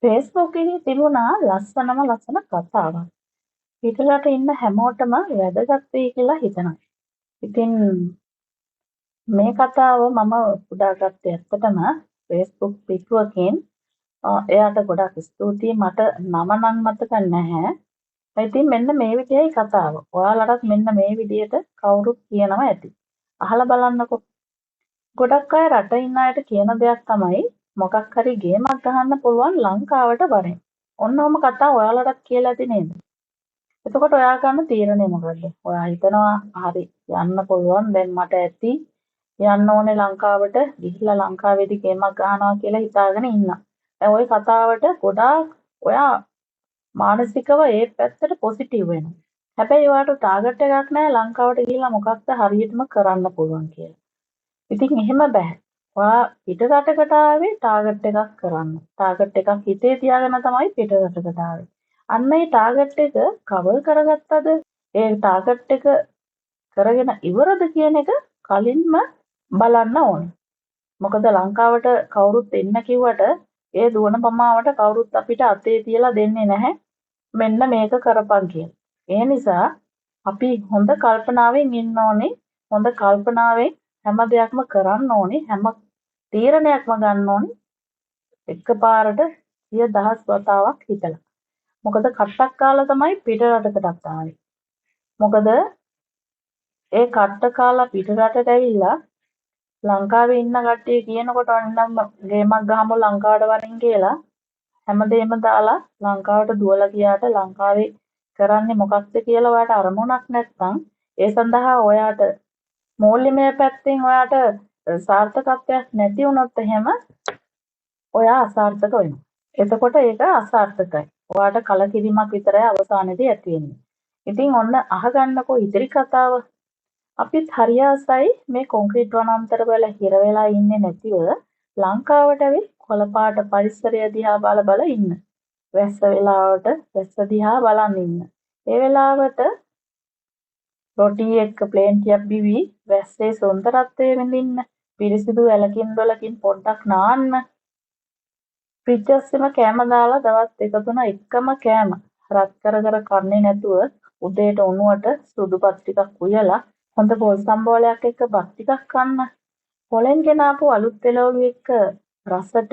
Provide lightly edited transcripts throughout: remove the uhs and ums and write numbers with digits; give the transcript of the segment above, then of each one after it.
Facebook එකේ තිබුණා ලස්සන කතාවක්. පිටරට ඉන්න හැමෝටම වැදගත් වෙයි කියලා හිතනවා. ඉතින් මේ කතාව මම උදාගත්තේ ඇත්තටම Facebook පිටුවකින්. එයාට ගොඩක් ස්තුතියි. මට නම නම් මතක නැහැ. ඉතින් මෙන්න මේ විදිහයි කතාව. ඔයාලටත් මෙන්න මේ විදිහට කවුරුත් කියනවා ඇති. අහලා බලන්නකෝ. ගොඩක් අය රට ඉන්න අයට කියන දෙයක් තමයි මොකක් හරි ගේමක් ගහන්න පුළුවන් ලංකාවට වරෙන්. ඔන්න ඔහම කතා ඔයාලටත් කියලා ඇති නේද? එතකොට ඔයා ගන්න තීරණය මොකද්ද? ඔයා හිතනවා හරි යන්න පුළුවන් දැන් මට ඇති යන්න ඕනේ ලංකාවට ගිහිල්ලා ලංකාවේදී ගේමක් ගහනවා කියලා හිතාගෙන ඉන්නවා. දැන් ওই කතාවට ගොඩාක් ඔයා මානසිකව ඒ පැත්තට පොසිටිව් වෙනවා. හැබැයි ඔයාට ටාගට් එකක් නැහැ ලංකාවට ගිහිල්ලා මොකක්ද හරියටම කරන්න පුළුවන් කියලා. ඉතින් එහෙම බෑ. ඔයා පිට රටකට ආවේ ටාගට් එකක් කරන්න. ටාගට් එකක් හිතේ තියාගෙන තමයි පිට රටකට ආවේ. අන්න ඒ ටාගට් එක කවර් කරගත්තද? ඒ ටාගට් එක කරගෙන ඉවරද කියන එක කලින්ම බලන්න ඕනේ. මොකද ලංකාවට කවුරුත් එන්න කිව්වට ඒ දුවන පමාවට කවුරුත් අපිට අතේ තියලා දෙන්නේ නැහැ. මෙන්න මේක කරපන් කියලා. ඒ නිසා අපි හොඳ කල්පනාවෙන් ඉන්න ඕනේ. හොඳ කල්පනාවෙන් හැම දෙයක්ම කරන්න ඕනේ. හැම තීරණයක්ම ගන්න ඕනේ. එකපාරට 10000 වතාවක් හිතලා. මොකද කට්ටක් කාලා තමයි පිට රටකටත් ආවේ. මොකද ඒ කට්ට කාලා පිට රටට ඇවිල්ලා ලංකාවේ ඉන්න කට්ටිය කියනකොට ඔන්නම් ගේමක් ගහමු ලංකාවට වරින් කියලා හැමදේම දාලා ලංකාවට දුවලා ගියාට ලංකාවේ කරන්නේ මොකක්ද කියලා ඔයාට අරමුණක් නැත්නම් ඒ සඳහා ඔයාට මූල්‍යමය පැත්තෙන් ඔයාට සාර්ථකත්වයක් නැති වුණොත් එහෙම ඔයා අසාර්ථක වෙනවා. එතකොට ඒක අසාර්ථකයි. ඔයාට කලකිරීමක් විතරයි අවසානයේදී ඇති වෙන්නේ. ඉතින් ඔන්න අහගන්නකෝ ඉදිරි කතාව. අපිත් හරි ආසයි මේ කොන්ක්‍රීට් වනාන්තර වල හිර වෙලා ඉන්නේ නැතිව ලංකාවට ඇවිත් කොළපාට පරිසරය දිහා බල ඉන්න. වැස්ස වෙලාවට වැස්ස දිහා බලන් ඉන්න. ඒ වෙලාවට රොටි එක්ක ප්ලේන් ටිකක් බිවි වැස්සේ සුන්දරත්වය විඳින්න. පිරිසිදු ඇලකින් දොලකින් පොඩ්ඩක් නාන්න. ෆ්‍රිජ් එකෙම කෑම දාලා දවස් දෙක තුන එකම කෑම රත් කර කන්නේ නැතුව උදේට උණුවට සුදු බත් ටිකක් උයලා හොඳ පොල් සම්බෝලයක් එක්ක බත් ටිකක් කන්න. පොලෙන් ගෙනාපු අලුත් එළවලු එක්ක රසට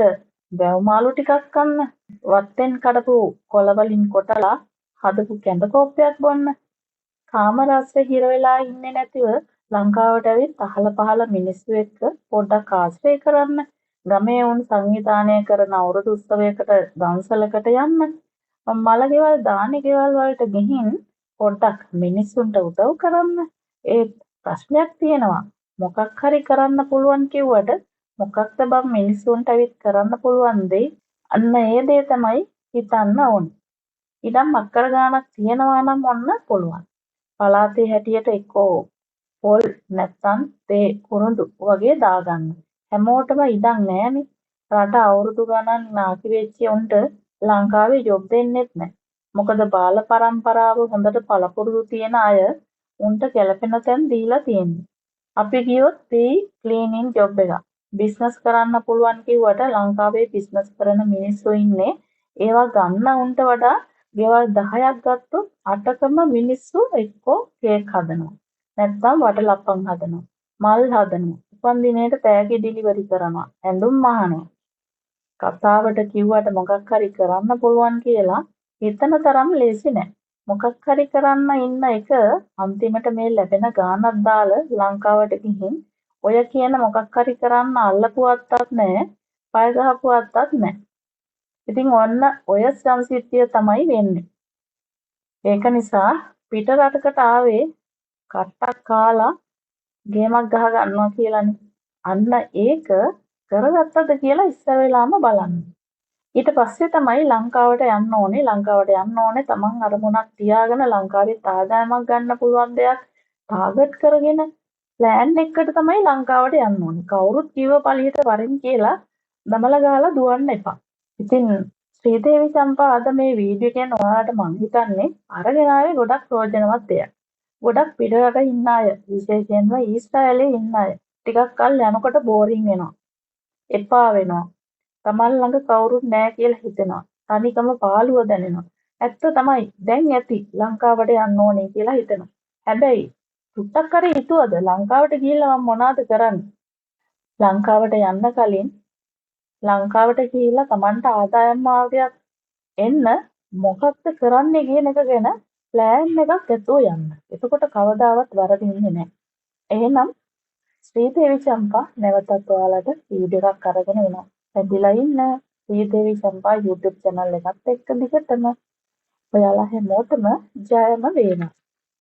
වැව් මාළු ටිකක් කන්න. වත්තෙන් කඩපු කොළ වලින් කොටලා හදපු කැඳ කෝප්පයක් බොන්න. කාම රසෙ හිර වෙලා ඉන්නේ නැතිව ලංකාවට ඇවිත් අහල පහල මිනිස්සු එක්ක පොඩ්ඩක් ආශ්‍රය කරන්න. ගමේ උන් සංවිධානය කරන අවුරුදු උත්සවයකට දන්සලකට යන්න. මලගෙවල් දානේ ගෙවල් වලට ගිහින් පොඩ්ඩක් මිනිස්සුන්ට උදව් කරන්න. ඒ ප්‍රශ්නයක් තියෙනවා. මොකක් හරි කරන්න පුළුවන් කිව්වට මොකක්ද බං මිනිස්සුන්ට ඇවිත් කරන්න පුළුවන් දේ? අන්න ඒ දේ තමයි හිතන්න ඕනේ. ඉතින් මක්කර ගානක් තියනවා නම් ඔන්න පුළුවන්. පලාතේ හැටියට එක්කෝ පොල් නැත්තම් තේ කුරුඳු වගේ දාගන්න. හැමෝටම ඉඩම් නෑනේ. රට අවුරුදු ගණන් නාකි වෙච්ච උන්ට ලංකාවේ ජොබ් දෙන්නෙත් නෑ. මොකද බාල පරම්පරාව හොඳට පළපුරුදු තියෙන අය උන්ට ගැලපෙන තැන් දීලා තියෙන්නේ. අපි ගියොත් ක්ලීනින් ජොබ් එකක්. බිස්නස් කරන්න පුළුවන් කිව්වට ලංකාවේ බිස්නස් කරන මිනිස්සු ඉන්නේ ඒවා ගන්න උන්ට වඩා ගෙවල් 10ක් ගත්තොත් 8කම මිනිස්සු එක්කෝ කේක් හදනවා. නැත්නම් වටලප්පම් හදනවා. මල් හදනවා. උපන්දිනේට තෑගි ඩිලිවරි කරනවා. ඇඳුම් මහනවා. කතාවට කිව්වට මොකක් හරි කරන්න පුළුවන් කියලා හිතන තරම් ලේසි නෑ. මොකක් හරි කරන්න ඉන්න එක අන්තිමට මේ ලැබෙන ගානක් දාලා ලංකාවට ගිහින් ඔය කියන මොකක් හරි කරන්න අල්ලපුවත්තක් නෑ, පය ගහපුවත්තක් නෑ. ඉතින් ඔන්න ඔය සංසිද්ධිය තමයි වෙන්නේ. ඒක නිසා පිට රටකට ආවේ කට්ටක් කාලා ගේමක් ගහ ගන්නවා කියලානේ. අන්න ඒක කරගත්තද කියලා ඉස්සර වෙලාම බලන්න. ඊට පස්සේ තමයි ලංකාවට යන්න ඕනේ. ලංකාවට යන්න ඕනේ තමන් අරමුණක් තියාගෙන ලංකාවේ ආදායමක් ගන්න පුළුවන් දෙයක් ටාගට් කරගෙන ප්ලෑන් එකකට තමයි ලංකාවට යන්න ඕනේ. කවුරුත් කිව්ව පළියට වරින් කියලා දමල ගහලා දුවන්න එපා. ඉතින් ශ්‍රීදේවි චම්පා අද මේ වීඩියෝ එකෙන් ඔයාලට මම හිතන්නේ අරගෙන ආවේ ගොඩක් ප්‍රයෝජනවත් දෙයක්. ගොඩක් පිටරට ඉන්න අය විශේෂයෙන්ම ඊශ්‍රායලයේ ඉන්න අය ටිකක් කල් යනකොට බෝරින් වෙනවා. එපා වෙනවා. තමන් ළඟ කවුරුත් නැහැ කියලා හිතෙනවා. තනිකම පාළුව දැනෙනවා. ඇත්ත තමයි. දැන් ඇති ලංකාවට යන්න ඕනේ කියලා හිතෙනවා. හැබැයි චුට්ටක් හරි හිතුවද ලංකාවට ගිහිල්ලා මම මොනවද කරන්නේ? ලංකාවට යන්න කලින් ලංකාවට ගිහිල්ලා Tamanට ආදායම් මාර්ගයක් එන්න මොකක්ද කරන්නේ කියන එක ගැන ප්ලෑන් එකක් ඇතුව යන්න. එතකොට කවදාවත් වරදින්නේ නැහැ. එහෙනම් ශ්‍රීදේවි චම්පා නැවතත් ඔයාලට වීඩියෝ එකක් අරගෙන එනවා. පැදිලා ඉන්න. ශ්‍රීදේවි චම්පා YouTube channel එකත් එක්ක දිගටම ඔයාලා හැමෝටම ජයම වේවා.